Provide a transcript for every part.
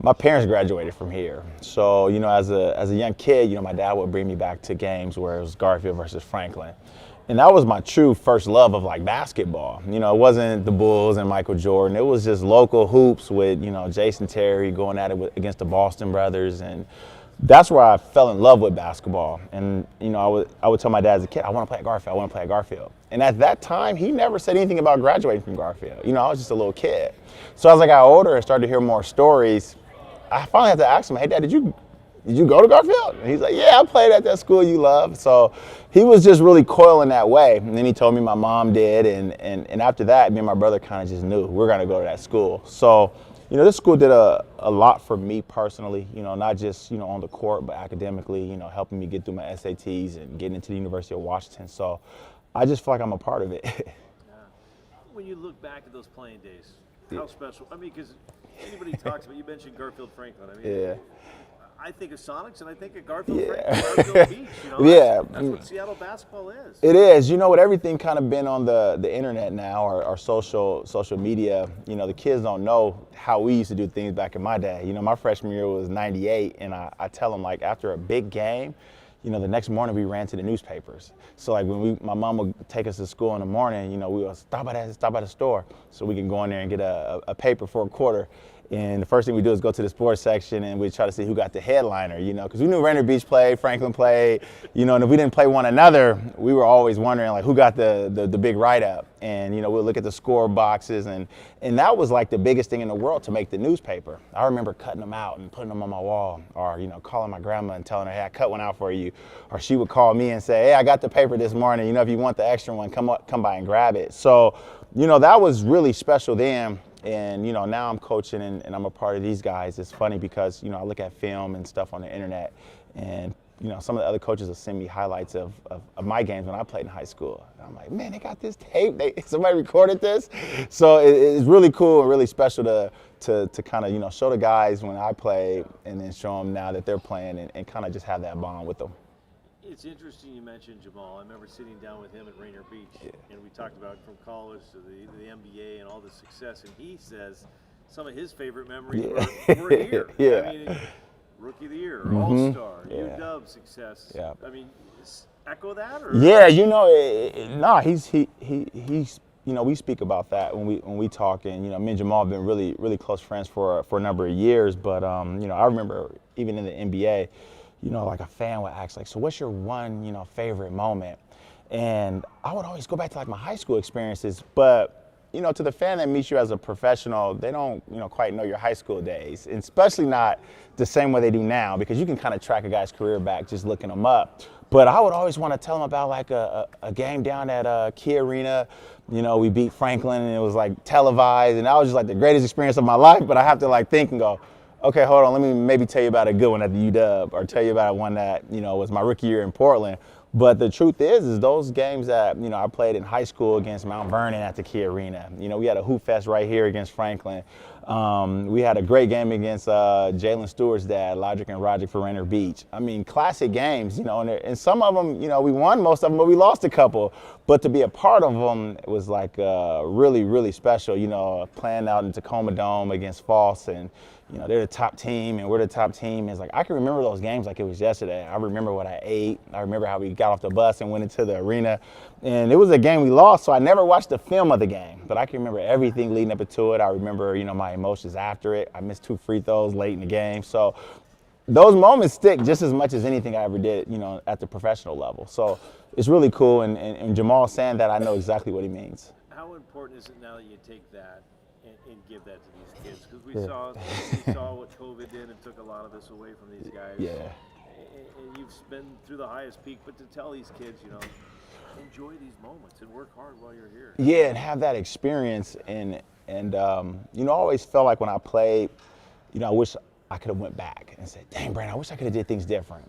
My parents graduated from here. So, as a young kid, my dad would bring me back to games where it was Garfield versus Franklin. And that was my true first love of like basketball. It wasn't the Bulls and Michael Jordan. It was just local hoops with, Jason Terry going at it against the Boston brothers. And that's where I fell in love with basketball. And, I would tell my dad as a kid, I want to play at Garfield. I want to play at Garfield. And at that time, he never said anything about graduating from Garfield. I was just a little kid. So as I got older and started to hear more stories, I finally had to ask him, hey, Dad, did you go to Garfield? And he's like, yeah, I played at that school you love. So he was just really coiling that way. And then he told me my mom did. And after that, me and my brother kind of just knew we're going to go to that school. So, this school did a lot for me personally, not just, on the court, but academically, helping me get through my SATs and getting into the University of Washington. So I just feel like I'm a part of it. Yeah. When you look back at those playing days, how special? I mean, because anybody talks about, you mentioned Garfield Franklin. I mean, Yeah. I think of Sonics and I think of Garfield Yeah. Franklin, Garfield Beach. Yeah. That's what Seattle basketball is. It is. With everything kind of been on the internet now or social media, the kids don't know how we used to do things back in my day. My freshman year was 98, and I tell them, like, after a big game, the next morning we ran to the newspapers. So like when my mom would take us to school in the morning, we would stop by the store so we can go in there and get a paper for a quarter. And the first thing we do is go to the sports section and we try to see who got the headliner, because we knew Rainier Beach played, Franklin played, and if we didn't play one another, we were always wondering like who got the big write-up. And, we'll look at the score boxes and that was like the biggest thing in the world to make the newspaper. I remember cutting them out and putting them on my wall or, calling my grandma and telling her, hey, I cut one out for you. Or she would call me and say, hey, I got the paper this morning. If you want the extra one, come by and grab it. So, that was really special then. And, now I'm coaching and I'm a part of these guys. It's funny because, I look at film and stuff on the internet and, some of the other coaches will send me highlights of my games when I played in high school. And I'm like, man, they got this tape. Somebody recorded this. So it's really cool and really special to kind of, show the guys when I played and then show them now that they're playing and kind of just have that bond with them. It's interesting you mentioned Jamal. I remember sitting down with him at Rainier Beach, and we talked about from college to the NBA and all the success. And he says some of his favorite memories were here. Yeah. I mean, Rookie of the Year, All-Star, Yeah. UW success. Yeah. I mean, echo that? Or? Yeah, he's we speak about that when we talk, and me and Jamal have been really really close friends for a number of years. But I remember even in the NBA. Like a fan would ask, like, so what's your one, favorite moment? And I would always go back to like my high school experiences, but to the fan that meets you as a professional, they don't, quite know your high school days, and especially not the same way they do now, because you can kind of track a guy's career back just looking them up. But I would always want to tell them about like a game down at Key Arena. We beat Franklin and it was like televised, and that was just like the greatest experience of my life. But I have to like think and go, okay, hold on, let me maybe tell you about a good one at the UW or tell you about one that, was my rookie year in Portland. But the truth is those games that, I played in high school against Mount Vernon at the Key Arena. We had a hoop fest right here against Franklin. We had a great game against Jalen Stewart's dad, Lodrick and Roderick for Rainier Beach. I mean, classic games, and some of them, we won most of them, but we lost a couple. But to be a part of them was like really, really special, playing out in Tacoma Dome against Falls and, they're the top team and we're the top team. It's like I can remember those games like it was yesterday. I remember what I ate. I remember how we got off the bus and went into the arena. And it was a game we lost, so I never watched the film of the game. But I can remember everything leading up to it. I remember, my emotions after it. I missed 2 free throws late in the game. So those moments stick just as much as anything I ever did, at the professional level. So it's really cool. And Jamal saying that, I know exactly what he means. How important is it now that you take that and give that to these kids? Because we saw what COVID did and took a lot of this away from these guys. Yeah. And you've been through the highest peak, but to tell these kids, enjoy these moments and work hard while you're here. Yeah, and have that experience. And I always felt like when I played, I wish I could have went back and said, dang, Brandon, I wish I could have did things different.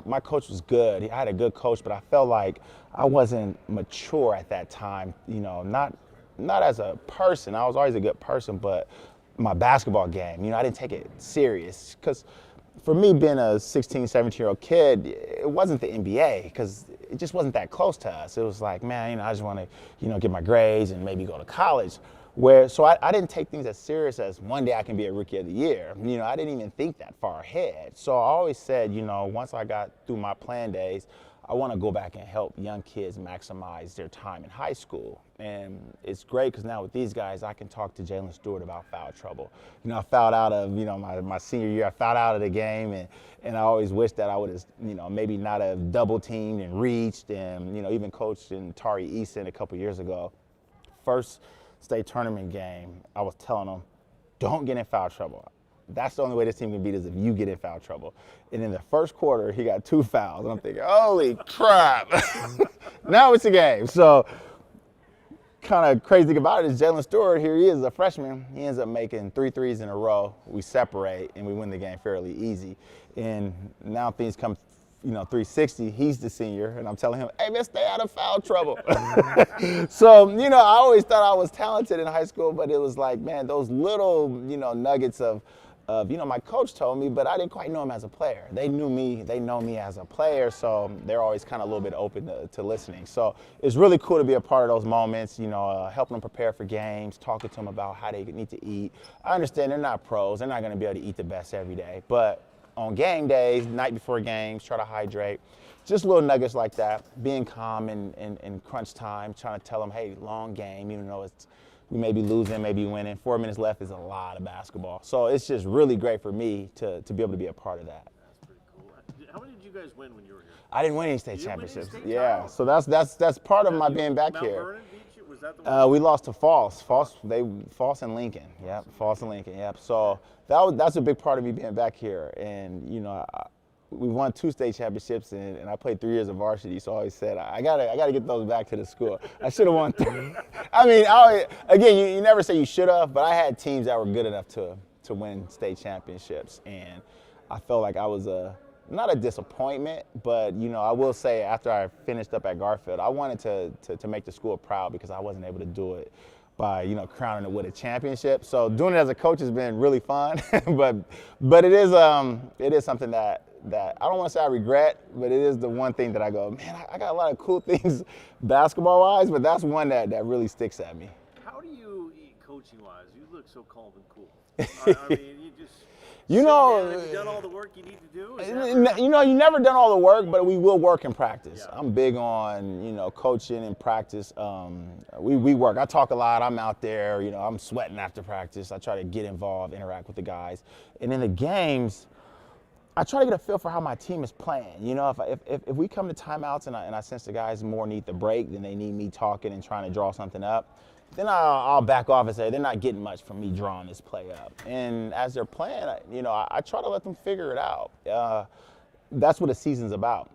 My coach was good. I had a good coach, but I felt like I wasn't mature at that time, not as a person. I was always a good person, but my basketball game, I didn't take it serious. Because for me, being a 16, 17-year-old kid, it wasn't the NBA because it just wasn't that close to us. It was like, man, I just want to, get my grades and maybe go to college. So I didn't take things as serious as one day I can be a rookie of the year. I didn't even think that far ahead. So I always said, once I got through my playing days, I want to go back and help young kids maximize their time in high school. And it's great because now with these guys, I can talk to Jalen Stewart about foul trouble. I fouled out of, my senior year, I fouled out of the game, and I always wish that I would have, maybe not have double teamed and reached, and, even coached in Tari Easton a couple years ago. First state tournament game, I was telling them, don't get in foul trouble. That's the only way this team can beat is if you get in foul trouble. And in the first quarter, he got 2 fouls. And I'm thinking, holy crap. Now it's a game. So kind of crazy thing about it is Jalen Stewart, here he is, a freshman. He ends up making 3 threes in a row. We separate, and we win the game fairly easy. And now things come 360, he's the senior, and I'm telling him, hey, man, stay out of foul trouble. So, I always thought I was talented in high school, but it was like, man, those little, nuggets of my coach told me, but I didn't quite know him as a player. They knew me, they know me as a player, so they're always kind of a little bit open to listening. So it's really cool to be a part of those moments, helping them prepare for games, talking to them about how they need to eat. I understand they're not pros, they're not going to be able to eat the best every day, but on game days, night before games, try to hydrate. Just little nuggets like that, being calm in crunch time, trying to tell them, hey, long game, even though we may be losing, maybe winning. 4 minutes left is a lot of basketball. So it's just really great for me to be able to be a part of that. That's pretty cool. How many did you guys win when you were here? I didn't win any state You didn't win any championships. state Yeah, titles? so that's part of my being back Mount here. Vernon beat you? Was that the one? We lost to Falls. Falls and Lincoln. Yep, Falls and Lincoln. Yep. So that's a big part of me being back here. And we won 2 state championships, and I played 3 years of varsity. So I always said I gotta get those back to the school. I should have won 3. I mean, again, you never say you should have, but I had teams that were good enough to win state championships, and I felt like I was not a disappointment, but I will say after I finished up at Garfield, I wanted to make the school proud because I wasn't able to do it by crowning it with a championship. So doing it as a coach has been really fun, but it is something that I don't want to say I regret, but it is the one thing that I go, man, I got a lot of cool things basketball wise, but that's one that really sticks at me. How do you eat coaching wise? You look so calm and cool. I mean, you just. Have you done all the work you need to do? You never done all the work, but we will work in practice. Yeah. I'm big on, coaching and practice. We work. I talk a lot. I'm out there, I'm sweating after practice. I try to get involved, interact with the guys. And in the games, I try to get a feel for how my team is playing. If we come to timeouts and I sense the guys more need the break than they need me talking and trying to draw something up, then I'll back off and say they're not getting much from me drawing this play up. And as they're playing, I try to let them figure it out. That's what a season's about.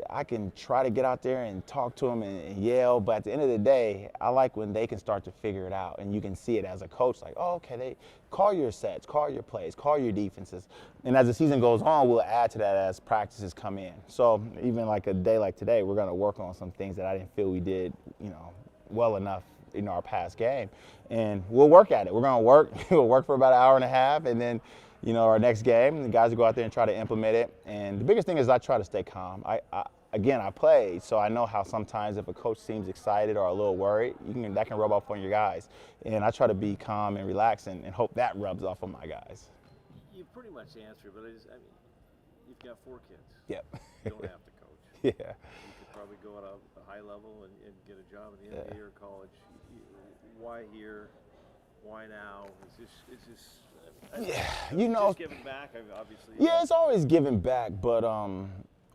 I can try to get out there and talk to them and yell, but at the end of the day, I like when they can start to figure it out, and you can see it as a coach, like, oh, okay, they call your sets, call your plays, call your defenses. And as the season goes on, we'll add to that as practices come in. So even like a day like today, we're going to work on some things that I didn't feel we did, well enough in our past game, and we'll work at it. We're going to work. We'll work for about an hour and a half, and then our next game, the guys will go out there and try to implement it. And the biggest thing is I try to stay calm. I played, so I know how sometimes if a coach seems excited or a little worried, that can rub off on your guys. And I try to be calm and relaxed and hope that rubs off on my guys. You pretty much answered, but you've got 4 kids. Yep. You don't have to coach. Yeah. You could probably go at a high level and get a job in the NBA or college. Why here? Why now? Is this just giving back, obviously. Yeah, it's always giving back, but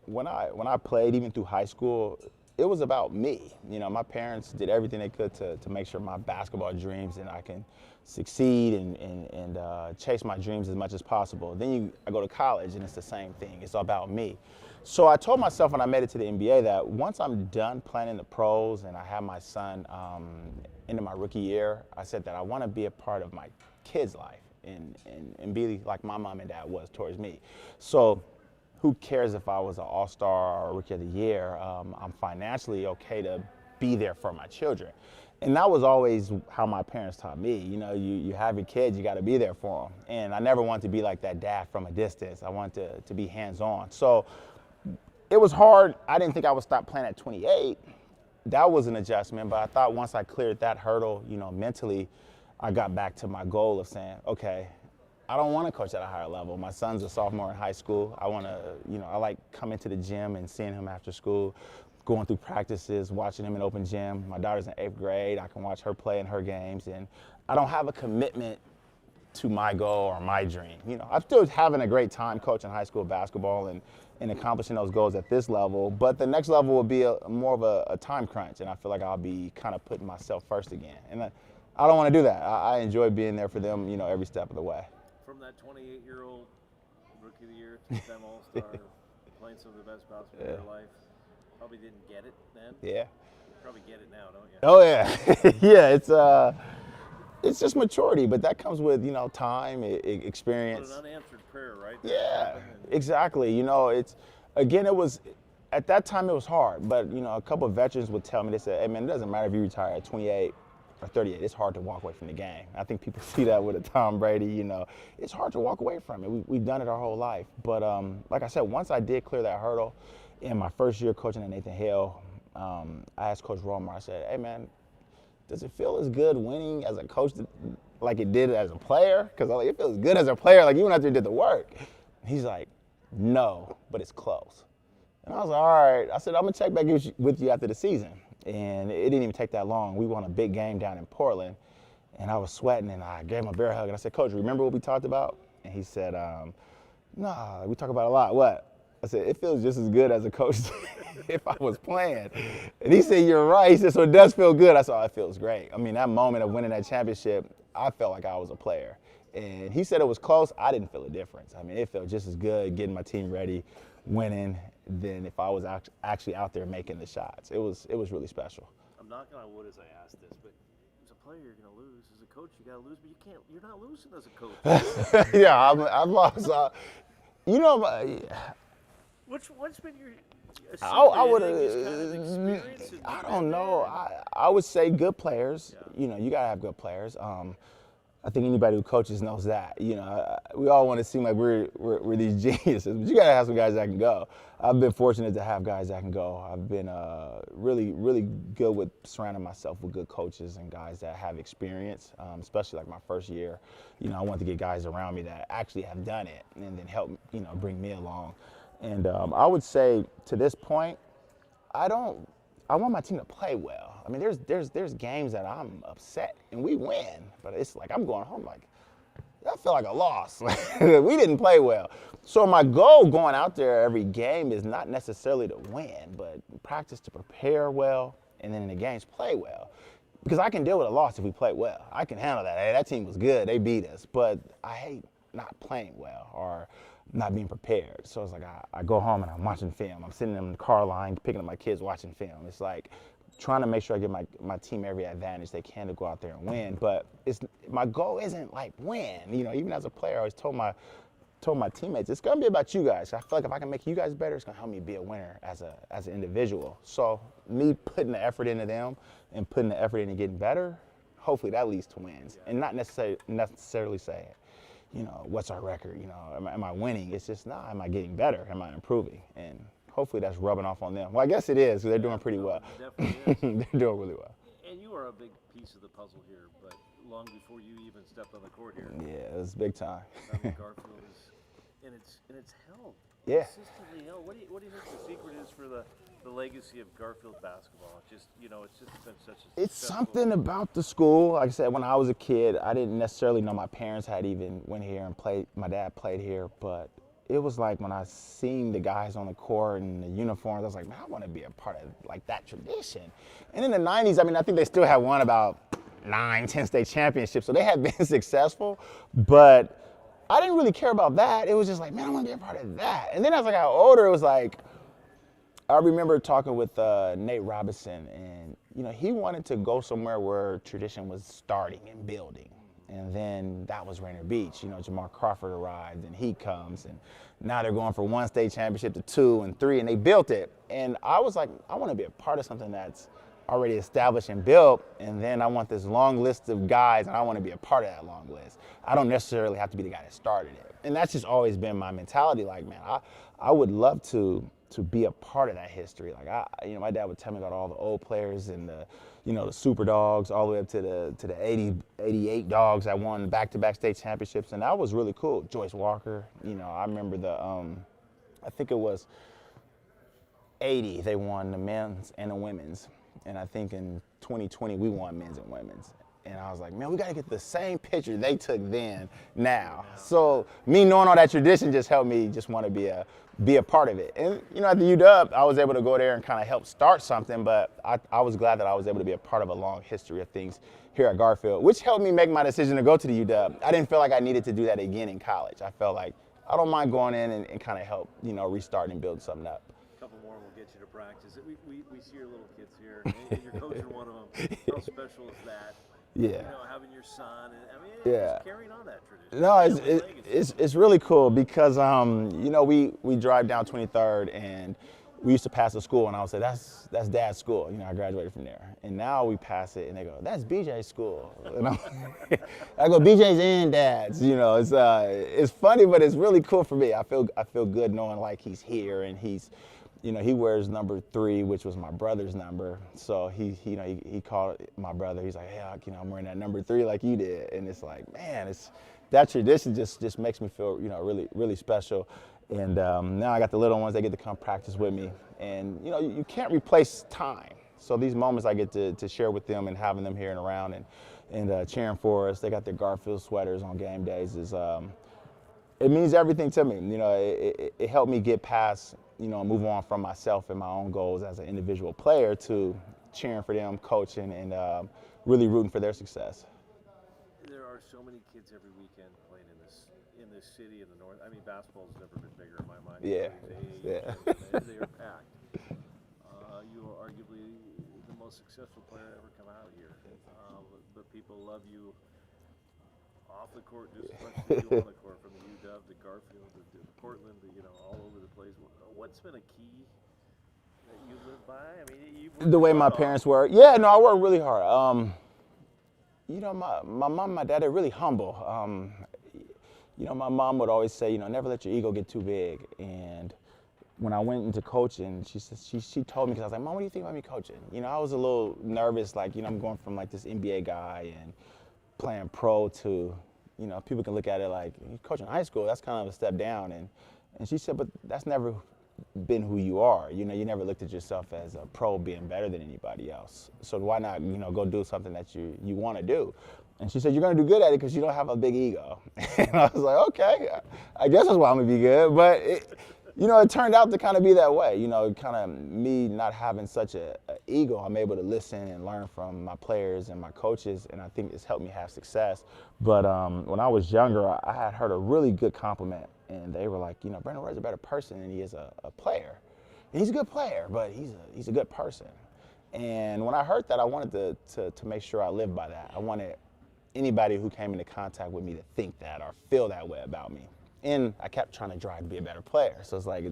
when I played, even through high school, it was about me. My parents did everything they could to make sure my basketball dreams and I can succeed and chase my dreams as much as possible. Then I go to college and it's the same thing. It's about me. So I told myself when I made it to the NBA that once I'm done playing in the pros and I have my son into my rookie year, I said that I want to be a part of my kid's life and be like my mom and dad was towards me. So who cares if I was an all-star or rookie of the year? I'm financially okay to be there for my children. And that was always how my parents taught me. You have your kids, you got to be there for them. And I never wanted to be like that dad from a distance. I wanted to be hands-on. So it was hard. I didn't think I would stop playing at 28. That was an adjustment, but I thought once I cleared that hurdle, mentally, I got back to my goal of saying, okay, I don't want to coach at a higher level. My son's a sophomore in high school. I want to, I like coming to the gym and seeing him after school, going through practices, watching him in open gym. My daughter's in 8th grade. I can watch her play in her games, and I don't have a commitment to my goal or my dream. I'm still having a great time coaching high school basketball and accomplishing those goals at this level, but the next level will be more of a time crunch, and I feel like I'll be kind of putting myself first again. And I don't want to do that. I enjoy being there for them, every step of the way. From that 28-year-old rookie of the year, 2-time All-Star, playing some of the best basketball of your life, probably didn't get it then. Yeah. You probably get it now, don't you? Oh yeah, yeah. It's just maturity, but that comes with time, experience. But an unanswered prayer, right? Yeah, exactly. It was at that time it was hard, but a couple of veterans would tell me, they said, "Hey man, it doesn't matter if you retire at 28 or 38. It's hard to walk away from the game." I think people see that with a Tom Brady. It's hard to walk away from it. We've done it our whole life, but like I said, once I did clear that hurdle, in my first year coaching at Nathan Hale, I asked Coach Romer. I said, "Hey man, does it feel as good winning as a coach like it did as a player? Because it feels good as a player, like you went out there and did the work." He's like, "No, but it's close." And I was like, "All right." I said, "I'm going to check back with you after the season." And it didn't even take that long. We won a big game down in Portland, and I was sweating, and I gave him a bear hug, and I said, "Coach, remember what we talked about?" And he said, "Nah, we talk about a lot." "What?" I said, "It feels just as good as a coach if I was playing." And he said, "You're right." He said, "So it does feel good." I said, "Oh, it feels great." I mean, that moment of winning that championship, I felt like I was a player. And he said it was close. I didn't feel a difference. I mean, it felt just as good getting my team ready, winning, than if I was actually out there making the shots. It was really special. I'm knocking on wood as I ask this, but as a player, you're going to lose. As a coach, you got to lose, but you're not losing as a coach. Yeah, I've lost. What's been your I would experience? I don't know. I would say good players. Yeah. You gotta have good players. I think anybody who coaches knows that. We all want to seem like we're these geniuses, but you gotta have some guys that can go. I've been fortunate to have guys that can go. I've been really good with surrounding myself with good coaches and guys that have experience, especially like my first year. I want to get guys around me that actually have done it and then help bring me along. And I would say to this point, I want my team to play well. I mean, there's games that I'm upset and we win, but it's like I'm going home like, that felt like a loss. We didn't play well. So my goal going out there every game is not necessarily to win, but practice to prepare well, and then in the games play well. Because I can deal with a loss if we play well. I can handle that. Hey, that team was good. They beat us. But I hate not playing well or not being prepared. So it's like I go home and I'm watching film. I'm sitting in the car line picking up my kids watching film. It's like trying to make sure I give my team every advantage they can to go out there and win. But my goal isn't like win. Even as a player, I always told my teammates, it's gonna be about you guys. I feel like if I can make you guys better, it's gonna help me be a winner as an individual. So me putting the effort into them and putting the effort into getting better, hopefully that leads to wins. And not necessarily saying, what's our record? Am I winning? It's just, am I getting better? Am I improving? And hopefully that's rubbing off on them. Well, I guess it is, because they're doing pretty well. It definitely is. They're doing really well. And you are a big piece of the puzzle here, but long before you even stepped on the court here. Yeah, it was big time. Garfield is, and it's held. Yeah. Consistently held. What do you think the secret is for the legacy of Garfield basketball? It's just been such a It's successful- something about the school. Like I said, when I was a kid, I didn't necessarily know my parents had even went here and played. My dad played here, but it was like when I seen the guys on the court and the uniforms, I was like, man, I want to be a part of like that tradition. And in the 90s, I think they still had won about 9, 10 state championships, so they had been successful, but I didn't really care about that. It was just like, man, I want to be a part of that. And then as I got older, it was like, I remember talking with Nate Robinson, and he wanted to go somewhere where tradition was starting and building. And then that was Rainier Beach. Jamal Crawford arrived, and he comes, and now they're going from 1 state championship to 2 and 3, and they built it. And I was like, I want to be a part of something that's already established and built, and then I want this long list of guys, and I want to be a part of that long list. I don't necessarily have to be the guy that started it. And that's just always been my mentality. Like, man, I would love to to be a part of that history. Like my dad would tell me about all the old players and the super dogs, all the way up to the 88 dogs that won back-to-back state championships, and that was really cool. Joyce Walker, I remember I think it was 80 they won the men's and the women's, and I think in 2020 we won men's and women's. And I was like, man, we got to get the same picture they took then now. So me knowing all that tradition just helped me just want to be a part of it. And, at the UW, I was able to go there and kind of help start something, but I was glad that I was able to be a part of a long history of things here at Garfield, which helped me make my decision to go to the UW. I didn't feel like I needed to do that again in college. I felt like I don't mind going in and kind of help, restart and build something up. A couple more and we'll get you to practice. We see your little kids here, and you're coaching one of them. How special is that? Yeah. Having your son, and yeah. Just carrying on that tradition. No, it's really cool because we drive down 23rd and we used to pass the school and I would say that's Dad's school. I graduated from there, and now we pass it and they go, that's BJ's school. And I go, BJ's and Dad's. It's funny, but it's really cool for me. I feel good knowing like he's here and he's. He wears number 3, which was my brother's number. So he called my brother. He's like, hey, I'm wearing that number 3 like you did. And it's like, man, that tradition just makes me feel, really, really special. And now I got the little ones. They get to come practice with me. And, you can't replace time. So these moments I get to share with them and having them here and around and cheering for us. They got their Garfield sweaters on game days. It means everything to me. It helped me get past, move on from myself and my own goals as an individual player to cheering for them, coaching, and really rooting for their success. There are so many kids every weekend playing in this city in the north. I mean, basketball's never been bigger in my mind. Yeah. They are packed. You are arguably the most successful player to ever come out here. But people love you off the court just as much as you on the court, from the UW to Garfield to Portland to all over the place. What's been a key that you live by? I mean, the way my parents were. Yeah, no, I worked really hard. My mom and my dad are really humble. My mom would always say, never let your ego get too big. And when I went into coaching, she told me, because I was like, Mom, what do you think about me coaching? I was a little nervous, like, I'm going from like this NBA guy and playing pro to, people can look at it like, coaching high school, that's kind of a step down. And she said, but that's never been who you are. You never looked at yourself as a pro being better than anybody else. So why not, go do something that you want to do? And she said, you're going to do good at it because you don't have a big ego. And I was like, okay, I guess that's why I'm going to be good. But it turned out to kind of be that way. Kind of me not having such a ego, I'm able to listen and learn from my players and my coaches, and I think it's helped me have success. But when I was younger, I had heard a really good compliment, and they were like, Brandon Roy's a better person than he is a player. And he's a good player, but he's a good person. And when I heard that, I wanted to make sure I lived by that. I wanted anybody who came into contact with me to think that or feel that way about me. And I kept trying to drive to be a better player. So it's like,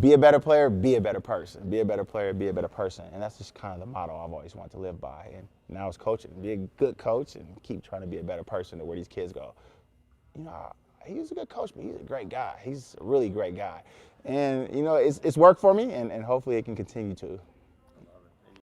be a better player, be a better person. Be a better player, be a better person. And that's just kind of the motto I've always wanted to live by. And now it's coaching. Be a good coach and keep trying to be a better person to where these kids go, he's a good coach, but he's a great guy. He's a really great guy. And, it's worked for me, and hopefully it can continue to.